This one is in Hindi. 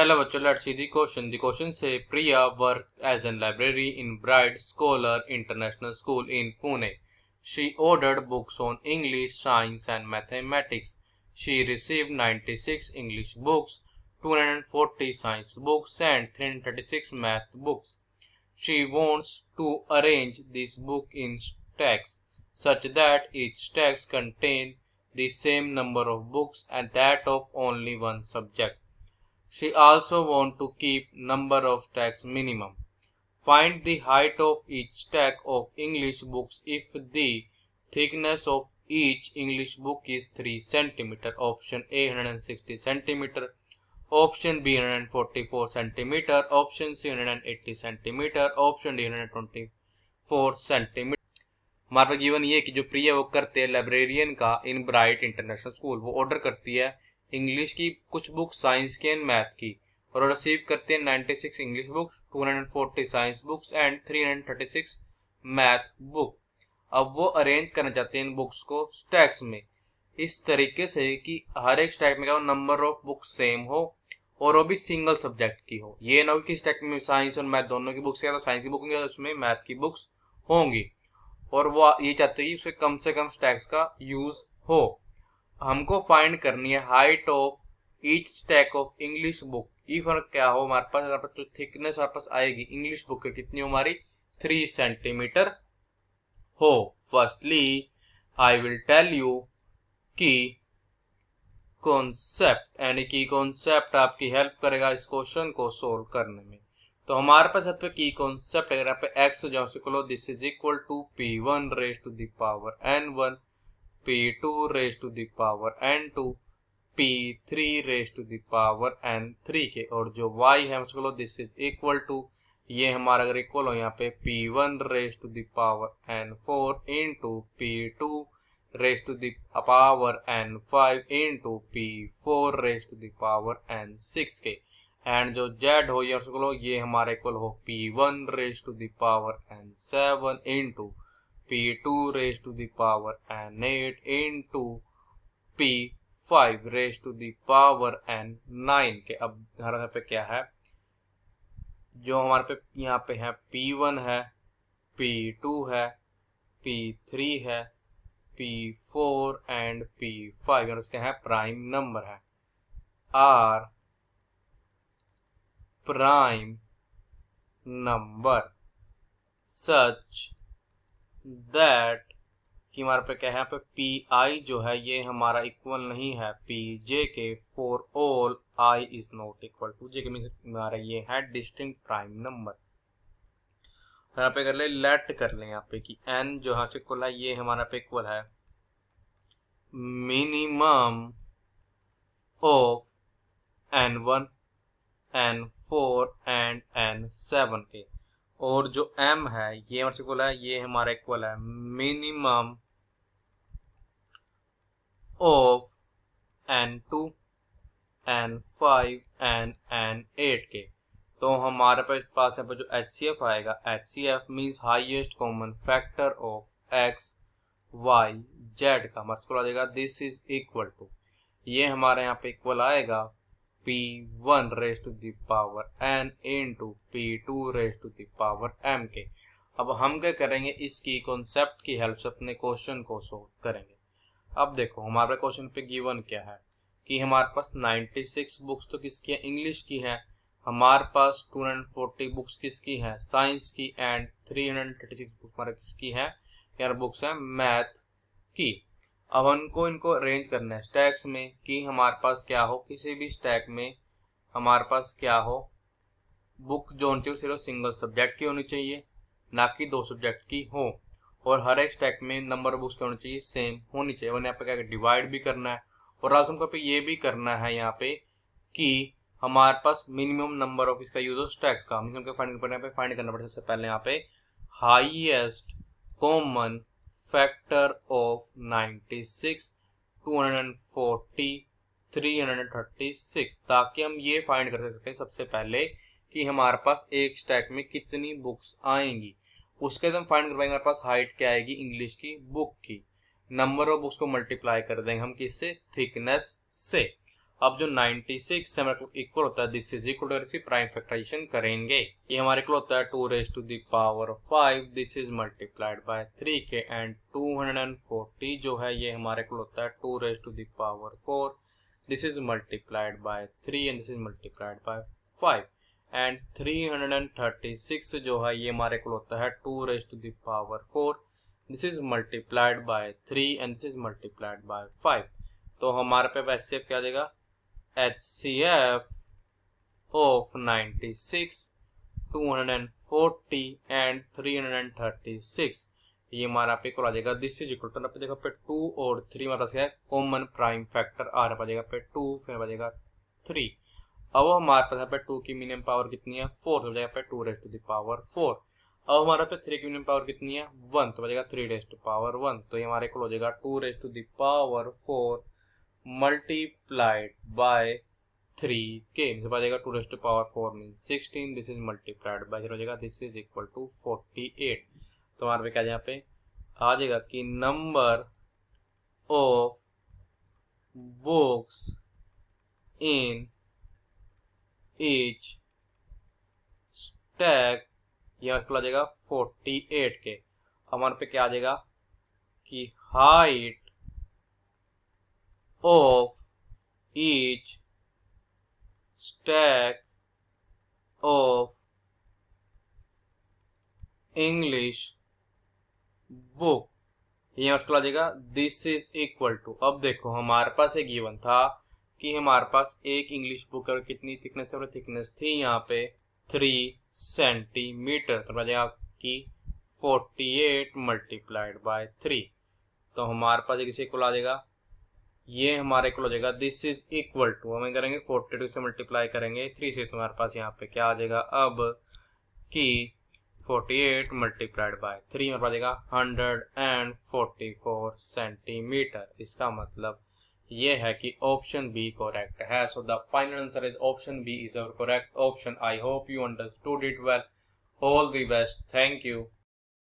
Hello bachcho, let's see the question. The question say Priya worked as a library in Bright Scholar International School in Pune. She ordered books on English, science and mathematics. She received 96 English books, 240 science books and 336 math books. She wants to arrange this book in stacks such that each stack contain the same number of books and that of only one subject. She also wants to keep number of stacks minimum. Find the height of each stack of English books if the thickness of each English book is 3 cm. Option A 160 cm. Option B 144 cm. Option C 180 cm. Option D 124 cm. हमारे पास गिवन ये कि जो प्रिया वो करते हैं लाइब्रेरियन का इन ब्राइट इंटरनेशनल स्कूल, वो ऑर्डर करती है इंग्लिश की कुछ बुक, साइंस की एंड मैथ की, और रिसीव करते हैं 96 English books, 240 science books and 336 math book. अब वो अरेंज करना चाहते हैं इन बुक्स को स्टैक्स में इस तरीके से कि हर एक स्टैक में क्या हो, नंबर ऑफ बुक्स सेम हो और वो भी सिंगल सब्जेक्ट की हो। ये ना हो कि स्टैक में साइंस और मैथ दोनों की बुक्स है, तो साइंस की बुक होंगी उसमें मैथ की बुक्स होंगी, और वो ये चाहते हैं कि उसके कम से कम स्टैक्स का यूज हो। हमको फाइंड करनी है height of each stack of English book. ये फर्क क्या हो, हमारे पास जो थिकनेस हमारे पास आएगी इंग्लिश बुक की कितनी हो, हमारी 3 सेंटीमीटर हो। Firstly I will tell you की कॉन्सेप्ट, यानी कि कॉन्सेप्ट आपकी हेल्प करेगा इस क्वेश्चन को सोल्व करने में। तो हमारे पास यहाँ पे की कॉन्सेप्ट अगर यहाँ पे x जो है this is equal to p1 raise to the power n1, p2 raise to the power n2, p3 raise to the power n3 के, और जो y है उसको दिस इज इक्वल टू, ये हमारा अगर इक्वल हो यहाँ पे p1 raise to the power n4 into p2 raise to the power n5 into p4 raise to the power n6 के, एंड जो z हो ये हमारा इक्वल हो p1 raise to the power n7 into p2 raise to the power n8 into p5 raise to the power n9 के। अब हमारे पे क्या है, जो हमारे पे यहाँ पे है p1 है, p2 है, p3 है, p4 एंड p5, और इसके है प्राइम नंबर है, are prime number such that कि हमारे पे क्या है, यहाँ पे pi जो है ये हमारा इक्वल नहीं है pj के, for all I is not equal to j के, मीन्स हमारा ये है डिस्टिंक्ट प्राइम नंबर। यहाँ पे कर ले लेट कर ले यहाँ पे कि n जो यहाँ से इक्वल है ये हमारा पे इक्वल है minimum of n1 n4 and n7 के, और जो m है ये हमारे इक्वल है, ये हमारा इक्वल है minimum of n2 n5 and n8 के। तो हमारे पास यहाँ पर जो HCF आएगा, HCF means highest common factor of x y z का, हमारे आ जाएगा दिस इज इक्वल टू, ये हमारे यहाँ पे इक्वल आएगा p1 raise to the power n into p2 raise to the power m के। अब हम क्या करेंगे, इसकी कॉन्सेप्ट की हेल्प से अपने क्वेश्चन को सोल्व करेंगे। अब देखो हमारे क्वेश्चन पे गिवन क्या है कि हमारे पास 96 बुक्स तो किसकी है, इंग्लिश की है, हमारे पास 240 बुक्स किसकी है, साइंस की, एंड 336 बुक्स हमारे किसकी है, यार बुक्स है मैथ की। अब हमको इनको अरेंज करना है स्टैक्स में कि हमारे पास क्या हो, किसी भी स्टैक में हमारे पास क्या हो, बुक जो होनी चाहिए सिर्फ सिंगल सब्जेक्ट की होनी चाहिए, ना कि दो सब्जेक्ट की हो, और हर एक स्टैक में नंबर ऑफ बुक्स क्या होनी चाहिए, सेम होनी चाहिए। वरना यहाँ पे क्या डिवाइड भी करना है, और आज हमको पे ये भी करना है यहाँ पे कि हमारे पास मिनिमम नंबर ऑफ इसका यूज हो स्टैक्स का। हमको फाइंड करना पड़ेगा सबसे पहले यहाँ पे हाईएस्ट कॉमन फैक्टर ऑफ 96, 240, 336, ताकि हम ये फाइंड कर सकते हैं सबसे पहले कि हमारे पास एक स्टैक में कितनी बुक्स आएंगी। उसके बाद हम फाइंड कर पाएंगे हमारे पास हाइट क्या आएगी इंग्लिश की बुक की, नंबर ऑफ बुक्स को मल्टीप्लाई कर देंगे हम किससे, थिकनेस से। अब जो 96 से हमारे को इक्वल होता है, दिस इज इक्वल टू, इसकी प्राइम फैक्टराइजेशन करेंगे। ये हमारे को होता है 2 raise to the power 5, this is multiplied by 3 के, एंड 240 जो है ये हमारे को होता है 2 raise to the power 4, this is multiplied by 3 and this is multiplied by 5, and 336 जो है ये हमारे को होता है 2 raise to the power 4, this is multiplied by 3 and this is multiplied by 5। तो हमारे पे HCF क्या देगा, HCF of 96, 240 एंड 336, ये हमारा पे इक्वल आ जाएगा, दिस इज इक्वल टू, पे देखो पे 2 और 3 हमारे पास क्या है, कॉमन प्राइम फैक्टर आ रहा है, पे 2 फिर बजेगा 3। अब हमारे पास यहाँ पे 2 की मिनिमम पावर कितनी है, 4, तो बजेगा पे 2 रेज टू द पावर 4। अब हमारे पे 3 की मिनिमम पावर कितनी है, 1, तो बजेगा 3 रेज टू पावर 1, तो ये हमारे इक्वल हो जाएगा 2 raise to the power 4 multiplied by 3k, बचेगा 2 raised to power 4 means 16, this is multiplied by 0 हो जाएगा, this is equal to 48। तो हमारे पे क्या यहाँ पे आ जाएगा कि number of books in each stack, यह आ जाएगा 48 के। हमारे पे क्या आ जाएगा कि height of each stack of English book, ये आ जाएगा दिस इज इक्वल टू। अब देखो हमारे पास एक गिवन था कि हमारे पास एक इंग्लिश बुक और कितनी थिकनेस है, थिकनेस थी यहाँ पे 3 सेंटीमीटर, तो आ जाएगा कि 48 मल्टीप्लाइड बाय 3, तो हमारे पास एक इसे इक्वल आ जाएगा, ये हमारे को हो जाएगा दिस इज इक्वल टू, हमें करेंगे 42 से मल्टीप्लाई करेंगे 3 से, तो हमारे पास यहाँ पे क्या आ जाएगा अब कि 48 मल्टीप्लाइड बाय 3 हमारे पास आ जाएगा 144 सेंटीमीटर। इसका मतलब ये है कि ऑप्शन बी करेक्ट है। So the final answer is option B is our correct option. I hope you understood it well. All the best, thank you.